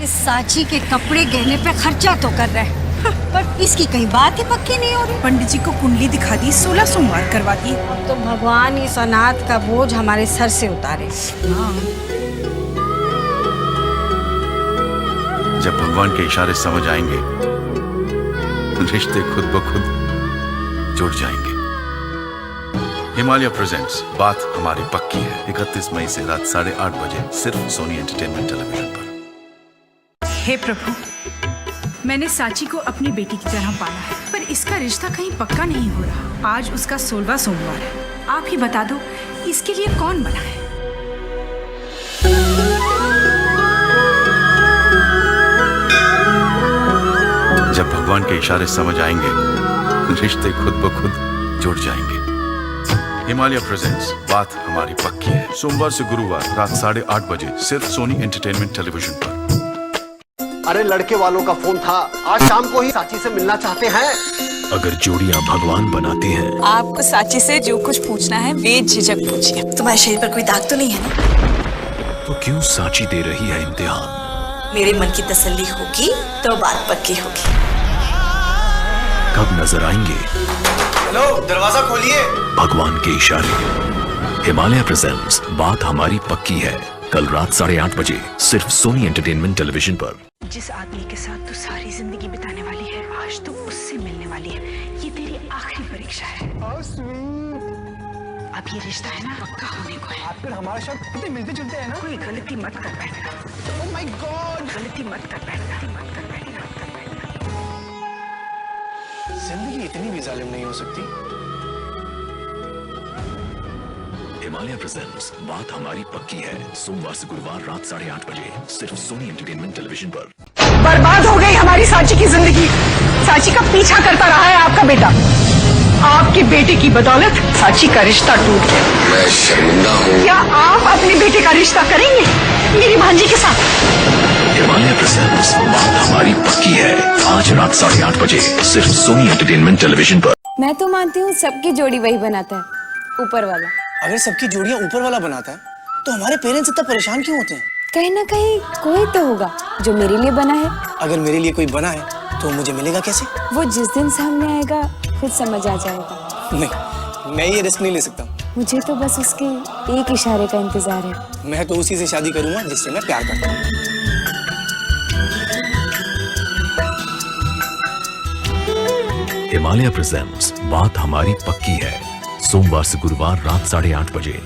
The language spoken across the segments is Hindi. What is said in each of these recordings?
इस साची के कपड़े गहने पे खर्चा तो कर रहे हैं, पर इसकी कहीं बात ही पक्की नहीं हो रही। पंडित जी को कुंडली दिखा दी, 16 सोमवार करवा दी। तो भगवान इस अनाथ का बोझ हमारे सर से उतारे। जब भगवान के इशारे समझ आएंगे रिश्ते खुद ब खुद जुड़ जाएंगे। हिमालय प्रेजेंट्स बात हमारी पक्की है 31 मई से रात 8:30 बजे सिर्फ सोनी एंटरटेनमेंट टेलीविजन पर। हे प्रभु, मैंने साची को अपनी बेटी की तरह पाला है, पर इसका रिश्ता कहीं पक्का नहीं हो रहा। आज उसका 16वां सोमवार है। आप ही बता दो, इसके लिए कौन बना है? जब भगवान के इशारे समझ आएंगे रिश्ते खुद ब खुद जुड़ जाएंगे। हिमालय प्रेजेंट्स बात हमारी पक्की है सोमवार से गुरुवार रात 8:30 बजे सिर्फ सोनी एंटरटेनमेंट टेलीविजन पर। अरे लड़के वालों का फोन था, आज शाम को ही साची से मिलना चाहते हैं। अगर जोड़ियां भगवान बनाते हैं, आपको साची से जो कुछ पूछना है बेझिझक पूछिए। तुम्हारे शरीर पर कोई दाग तो नहीं है ना? तो क्यों साची दे रही है इम्तिहान? मेरे मन की तसल्ली होगी तो बात पक्की होगी। कब नजर आएंगे हेलो, दरवाजा खोलिए। भगवान के इशारे। हिमालय प्रेजेंट्स बात हमारी पक्की है कल रात 8:30 बजे सिर्फ सोनी एंटरटेनमेंट टेलीविजन पर। जिस आदमी के साथ तू सारी जिंदगी बिताने वाली है, आज तू उससे मिलने वाली है। ये तेरी आखिरी परीक्षा है। अब ये रिश्ता है ना, पक्का होने को है। आजकल हमारे साथ कितने मिलते जुलते हैं ना। कोई गलती मत कर बैठना। ओह माय गॉड, गलती मत कर बैठना, मत कर बैठना। जिंदगी इतनी भी जालिम नहीं हो सकती। हिमालय प्रेजेंट्स बात हमारी पक्की है सोमवार से गुरुवार रात 8:30 बजे सिर्फ सोनी एंटरटेनमेंट टेलीविजन पर। बर्बाद हो गई हमारी साची की जिंदगी। साची का पीछा करता रहा है आपका बेटा। आपकी बेटी की बदौलत साची का रिश्ता टूट गया। मैं शर्मिंदा हूँ। क्या आप अपनी बेटी का रिश्ता करेंगे मेरी भांजी के साथ? हिमालय प्रेजेंट्स बात हमारी पक्की है आज रात 8:30 बजे सिर्फ सोनी एंटरटेनमेंट टेलीविजन पर। मैं तो मानती हूँ सबकी जोड़ी वही बनाता है, ऊपर वाला। अगर सबकी जोड़ियां ऊपर वाला बनाता है तो हमारे पेरेंट्स इतना परेशान क्यों होते हैं? कहीं ना कहीं कोई तो होगा जो मेरे लिए बना है। अगर मेरे लिए कोई बना है तो मुझे मिलेगा कैसे? वो जिस दिन सामने आएगा खुद समझ आ जाएगा। नहीं, मैं ये रिस्क नहीं ले सकता। मुझे तो बस उसके एक इशारे का इंतजार है। मैं तो उसी से शादी करूंगा जिससे मैं प्यार करता हूँ। हिमालय प्रेजेंट्स बात हमारी पक्की है सोमवार से गुरुवार रात 8:30 बजे।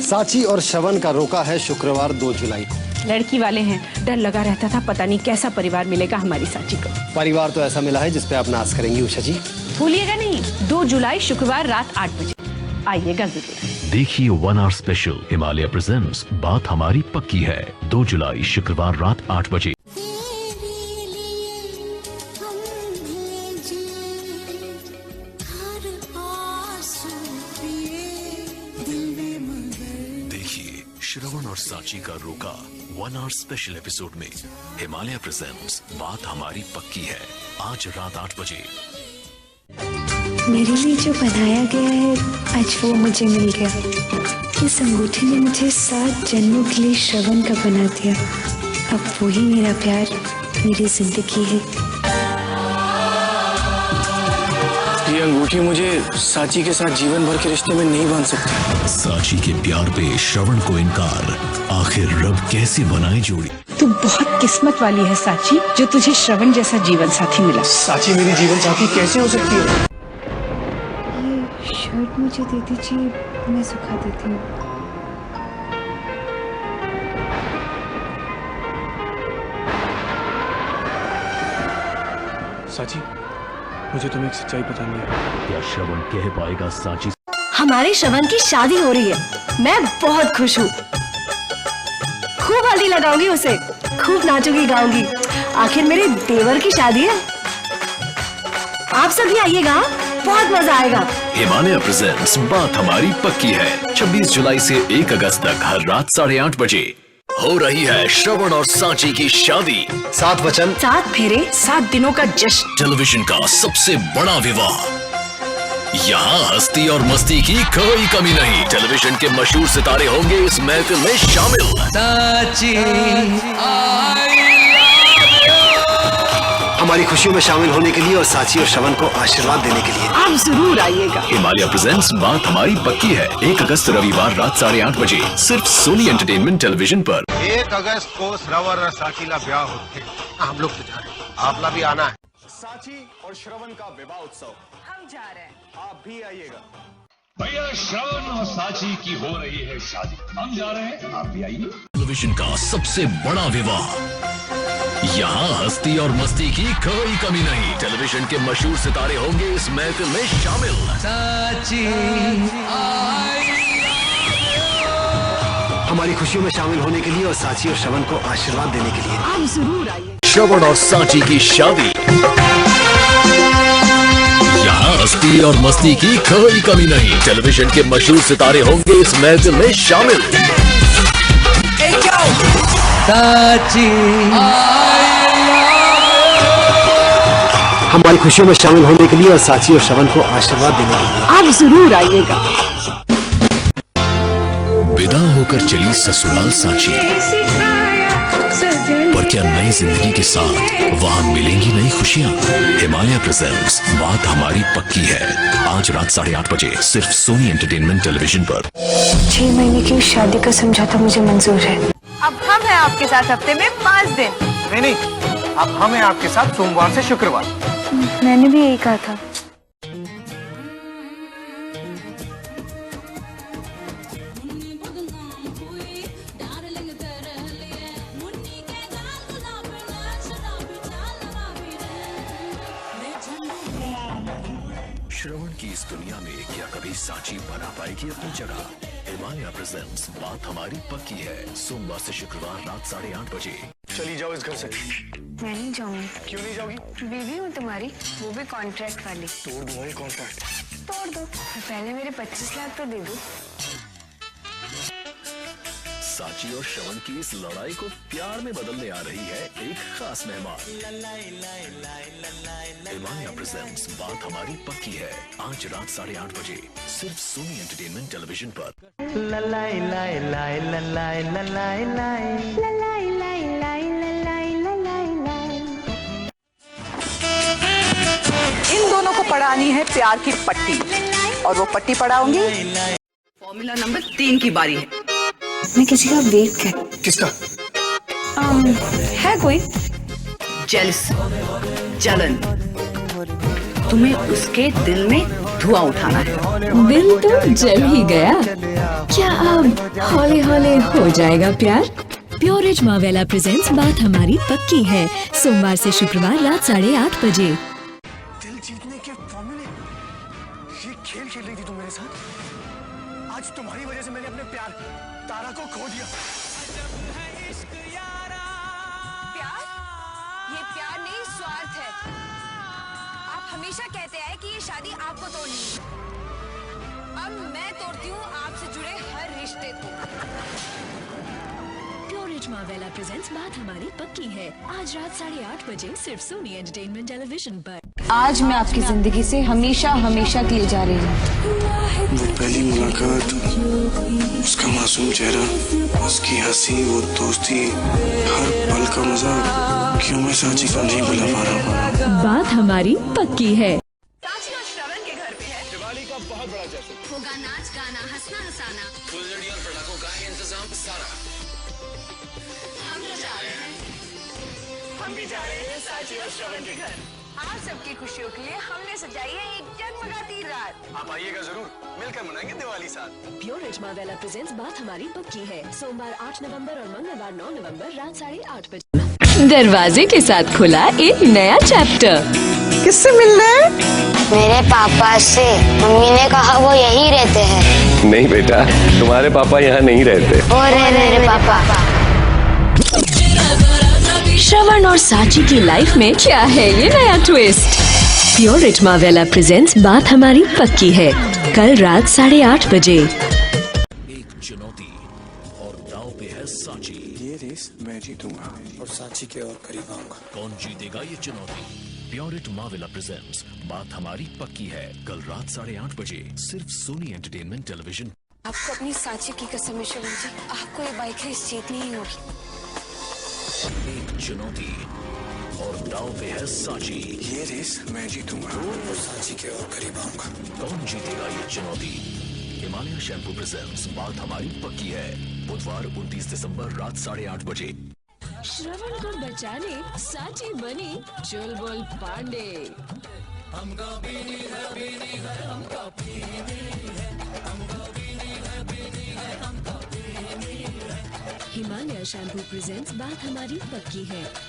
साची और श्रवण का रोका है शुक्रवार 2 जुलाई को। लड़की वाले हैं, डर लगा रहता था पता नहीं कैसा परिवार मिलेगा हमारी साची को। परिवार तो ऐसा मिला है जिस पे आप नाज करेंगी उषा जी। भूलिएगा नहीं, 2 जुलाई शुक्रवार रात 8 बजे आइएगा जरूर। देखिए 1 आवर स्पेशल हिमालय प्रेजेंट्स बात हमारी पक्की है 2 जुलाई शुक्रवार रात 8 बजे। देखिए श्रवण और साची का रोका 1 आवर स्पेशल एपिसोड में हिमालय प्रेजेंट्स बात हमारी पक्की है आज रात 8 बजे। मेरे लिए जो बनाया गया है आज वो मुझे मिल गया। इस अंगूठी ने मुझे 7 जन्मों के लिए श्रवण का बना दिया। अब वही मेरा प्यार, मेरी जिंदगी है। ये अंगूठी मुझे साची के साथ जीवन भर के रिश्ते में नहीं बांध सकती। साची के प्यार पे श्रवण को इनकार, आखिर रब कैसे बनाए जोड़ी? तू बहुत किस्मत वाली है साची, जो तुझे श्रवण जैसा जीवन साथी मिला। साची मेरी जीवन साथी कैसे हो सकती है? ये शर्ट मुझे दे दीजिए, मैं सुखा देती हूँ। साची, मुझे तुम्हें एक सच्चाई बतानी है। क्या श्रवण कह पाएगा साची? हमारे श्रवण की शादी हो रही है। मैं बहुत खुश हूँ। खूब हल्दी लगाऊंगी उसे, खूब नाचूंगी गाऊंगी। आखिर मेरे देवर की शादी है। आप सभी आइएगा, बहुत मजा आएगा। हिमालय प्रेजेंट्स बात हमारी पक्की है 26 जुलाई से 1 अगस्त तक हर रात 8:30 बजे हो रही है श्रवण और साची की शादी। 7 वचन, 7 फेरे, 7 दिनों का जश्न। टेलीविजन का सबसे बड़ा विवाह। यहाँ हस्ती और मस्ती की कोई कमी नहीं। टेलीविजन के मशहूर सितारे होंगे इस महफिल में शामिल। साची आई हमारी खुशियों में शामिल होने के लिए और साची और श्रवण को आशीर्वाद देने के लिए आप जरूर आइएगा। हिमालय प्रेजेंट्स बात हमारी पक्की है 1 अगस्त रविवार रात 8:30 बजे सिर्फ सोनी एंटरटेनमेंट टेलीविजन पर। 1 अगस्त को श्रवण और साची का ब्याह होते हम लोग तो जा रहे हैं, आपला भी आना है। साची और श्रवण का विवाह उत्सव, हम जा रहे हैं। आप भी आइएगा। भैया श्रवण और साची की हो रही है शादी, हम जा रहे हैं, आप भी आइए। टेलीविजन का सबसे बड़ा विवाह, यहाँ हस्ती और मस्ती की कोई कमी नहीं। टेलीविजन के मशहूर सितारे होंगे इस महफिल में शामिल। साची हमारी खुशियों में शामिल होने के लिए और साची और श्रवण को आशीर्वाद देने के लिए आप जरूर आइए। श्रवण और साची की शादी, यहाँ हस्ती और मस्ती की कोई कमी नहीं। टेलीविजन के मशहूर सितारे होंगे इस महफिल में शामिल। साची हमारी खुशियों में शामिल होने के लिए और साची और श्रवण को आशीर्वाद देने के लिए आप जरूर आइएगा। विदा होकर चली ससुराल साची, पर क्या नई जिंदगी के साथ वहाँ मिलेंगी नई खुशियाँ? हिमालय प्रेजेंट्स बात हमारी पक्की है, आज रात 8:30 बजे सिर्फ सोनी एंटरटेनमेंट टेलीविजन पर। 6 महीने की शादी का समझौता मुझे मंजूर है। अब हम हैं आपके साथ हफ्ते में 5 दिन। नहीं, अब हम हैं आपके साथ सोमवार से शुक्रवार। मैंने भी यही कहा था। श्रवण की इस दुनिया में क्या कभी साची बना पाएगी अपनी जगह? हिमालय प्रेजेंट्स बात हमारी पक्की है, सोमवार से शुक्रवार रात 8:30 बजे। चली जाओ इस घर से। मैं नहीं जाऊंगी। क्यों नहीं जाओगी? बीवी हूँ तुम्हारी, वो भी कॉन्ट्रैक्ट वाली। तोड़ दूंगा कॉन्ट्रैक्ट। तोड़ दो, पहले मेरे 25 लाख तो दे दो। साची और श्रवण की इस लड़ाई को प्यार में बदलने आ रही है एक खास मेहमान। हिमालय प्रेजेंट्स बात हमारी पक्की है, आज रात 8:30 बजे सिर्फ सोनी एंटरटेनमेंट टेलीविजन पर। इन दोनों को पढ़ानी है प्यार की पट्टी, और वो पट्टी पढ़ाऊंगी। फॉर्मूला नंबर 3 की बारी है। मैं किसी का वेट कर। किसका? है कोई? जेलस, जलन, तुम्हें उसके दिल में धुआं उठाना है। दिल तो जल ही गया, क्या अब हौले हौले हो जाएगा प्यार? प्योरेज मावेला प्रेजेंट्स बात हमारी पक्की है, सोमवार से शुक्रवार रात 8:30 बजे। दिल जीतने के फॉर्मूले, ये खेल खेल रही थी तुम मेरे साथ। आज तुम्हारी वजह से मैंने अपने प्यार तारा को खो दिया। प्यार? ये प्यार नहीं, स्वार्थ है। आप हमेशा कहते हैं कि ये शादी आपको तोड़नी है। अब मैं तोड़ती हूँ आपसे जुड़े हर रिश्ते को। प्योरेज मावेला प्रेजेंट्स बात हमारी पक्की है, आज रात 8:30 बजे सिर्फ सोनी एंटरटेनमेंट टेलीविजन पर। आज मैं आपकी जिंदगी से हमेशा हमेशा के लिए जा रही हूँ। वो पहली मुलाकात, उसका मासूम चेहरा, उसकी हंसी, वो दोस्ती, हर पल का मजा, क्यों मैं साची को नहीं बुला पा रहा हूँ। बात हमारी पक्की है। साची और श्रवण के घर पे है दिवाली का बहुत बड़ा जश्न, होगा नाच गाना हंसना हंसाना। फुलझड़ी और पटाखों का इंतजाम सारा। हम भी जा रहे हैं साची और श्रवण के घर। आप सबकी खुशियों के लिए हमने सजाई है एक जगमगाती रात। आप आइएगा जरूर, मिलकर मनाएंगे दिवाली साथ। प्योरेज मावेला प्रेजेंट्स बात हमारी पक्की है, सोमवार 8 नवंबर और मंगलवार 9 नवंबर रात 8:30 बजे। दरवाजे के साथ खुला एक नया चैप्टर। किससे मिलना है? मेरे पापा से। मम्मी ने कहा वो यही रहते हैं। नहीं बेटा, तुम्हारे पापा यहाँ नहीं रहते। और है मेरे पापा। श्रवण और साची की लाइफ में क्या है ये नया ट्विस्ट? प्योरेज मावेला प्रेजेंट्स बात हमारी पक्की है, कल रात 8:30 बजे। एक चुनौती और दांव पे है साची। ये रेस मैं जीतूंगा और साची के और करीब आऊंगा। कौन जीतेगा ये चुनौती? प्योरेज मावेला प्रेजेंट्स बात हमारी पक्की है, कल रात 8:30 बजे सिर्फ सोनी एंटरटेनमेंट टेलीविजन। आपको अपनी साची की कसम है श्रवण जी, आपको ये बाइक रेस जीतनी ही होगी। एक चुनौती और दांव पे है सांची। ये रेस मैं जीतूंगा और सांची के और करीब आऊंगा। कौन जीतेगा ये चुनौती? हिमालय शैम्पू प्रेजेंट्स बात हमारी पक्की है, बुधवार 29 दिसंबर रात 8:30 बजे। श्रवण को बचाने सांची बनी चुलबुल पांडे। हिमालय शैम्पू प्रेजेंट्स बात हमारी पक्की है।